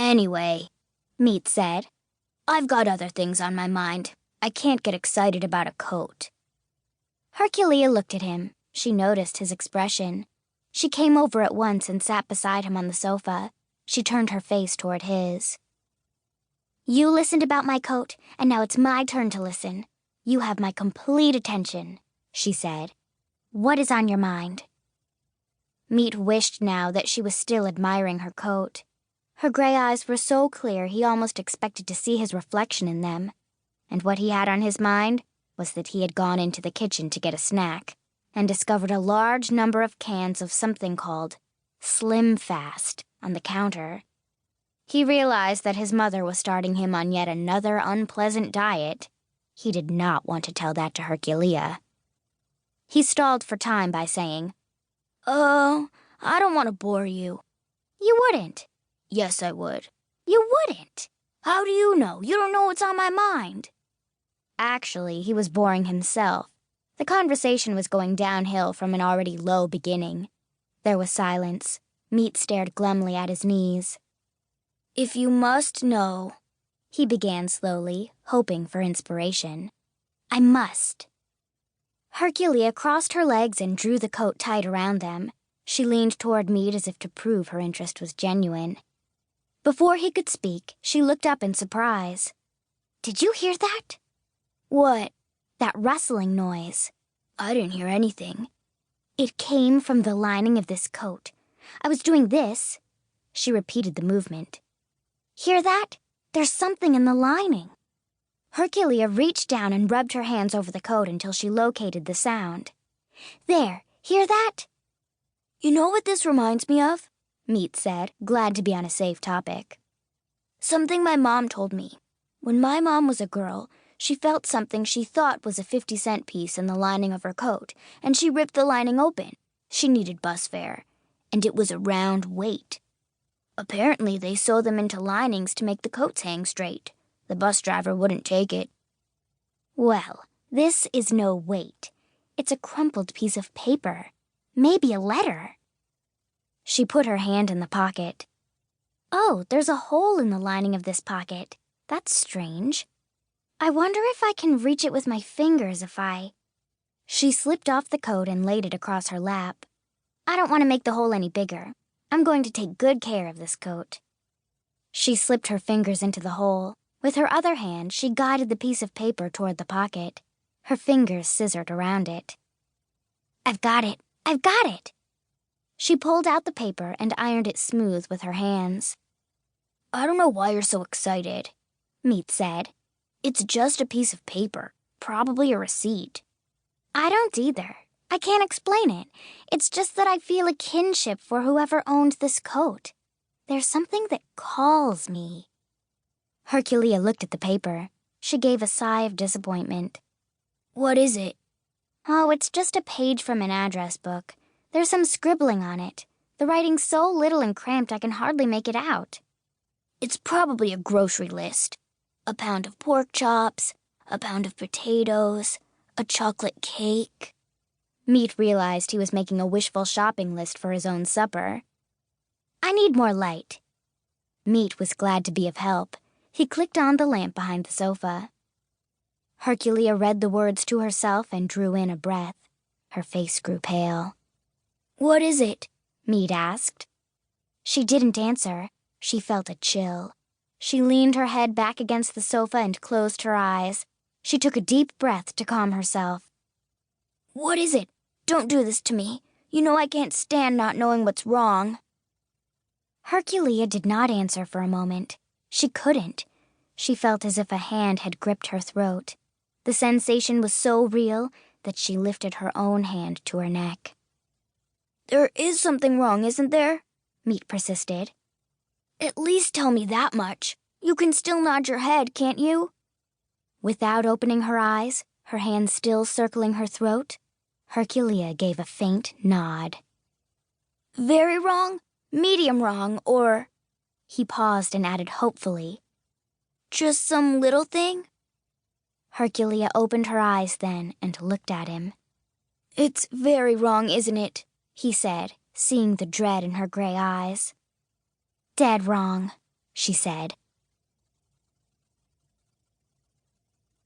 Anyway, Meat said, I've got other things on my mind. I can't get excited about a coat. Herculeah looked at him. She noticed his expression. She came over at once and sat beside him on the sofa. She turned her face toward his. You listened about my coat, and now it's my turn to listen. You have my complete attention, she said. What is on your mind? Meat wished now that she was still admiring her coat. Her gray eyes were so clear he almost expected to see his reflection in them. And what he had on his mind was that he had gone into the kitchen to get a snack and discovered a large number of cans of something called Slim Fast on the counter. He realized that his mother was starting him on yet another unpleasant diet. He did not want to tell that to Herculeah. He stalled for time by saying, I don't want to bore you. You wouldn't. Yes, I would. You wouldn't. How do you know? You don't know what's on my mind. Actually, he was boring himself. The conversation was going downhill from an already low beginning. There was silence. Meat stared glumly at his knees. If you must know, he began slowly, hoping for inspiration. I must. Herculeah crossed her legs and drew the coat tight around them. She leaned toward Meat as if to prove her interest was genuine. Before he could speak, she looked up in surprise. Did you hear that? What? That rustling noise. I didn't hear anything. It came from the lining of this coat. I was doing this. She repeated the movement. Hear that? There's something in the lining. Herculeah reached down and rubbed her hands over the coat until she located the sound. There, hear that? You know what this reminds me of? Meat said, glad to be on a safe topic. Something my mom told me. When my mom was a girl, she felt something she thought was a 50-cent piece in the lining of her coat, and she ripped the lining open. She needed bus fare, and it was a round weight. Apparently, they sew them into linings to make the coats hang straight. The bus driver wouldn't take it. Well, this is no weight. It's a crumpled piece of paper. Maybe a letter. She put her hand in the pocket. Oh, there's a hole in the lining of this pocket. That's strange. I wonder if I can reach it with my fingers if I... She slipped off the coat and laid it across her lap. I don't want to make the hole any bigger. I'm going to take good care of this coat. She slipped her fingers into the hole. With her other hand, she guided the piece of paper toward the pocket. Her fingers scissored around it. I've got it! I've got it! She pulled out the paper and ironed it smooth with her hands. I don't know why you're so excited, Meat said. It's just a piece of paper, probably a receipt. I don't either. I can't explain it. It's just that I feel a kinship for whoever owned this coat. There's something that calls me. Herculeah looked at the paper. She gave a sigh of disappointment. What is it? Oh, it's just a page from an address book. There's some scribbling on it. The writing's so little and cramped I can hardly make it out. It's probably a grocery list. A pound of pork chops, a pound of potatoes, a chocolate cake. Meat realized he was making a wishful shopping list for his own supper. I need more light. Meat was glad to be of help. He clicked on the lamp behind the sofa. Herculeah read the words to herself and drew in a breath. Her face grew pale. What is it? Meat asked. She didn't answer. She felt a chill. She leaned her head back against the sofa and closed her eyes. She took a deep breath to calm herself. What is it? Don't do this to me. You know I can't stand not knowing what's wrong. Herculeah did not answer for a moment. She couldn't. She felt as if a hand had gripped her throat. The sensation was so real that she lifted her own hand to her neck. There is something wrong, isn't there? Meat persisted. At least tell me that much. You can still nod your head, can't you? Without opening her eyes, her hand still circling her throat, Herculeah gave a faint nod. Very wrong? Medium wrong, or... He paused and added hopefully. Just some little thing? Herculeah opened her eyes then and looked at him. It's very wrong, isn't it? He said, seeing the dread in her gray eyes. Dead wrong, she said.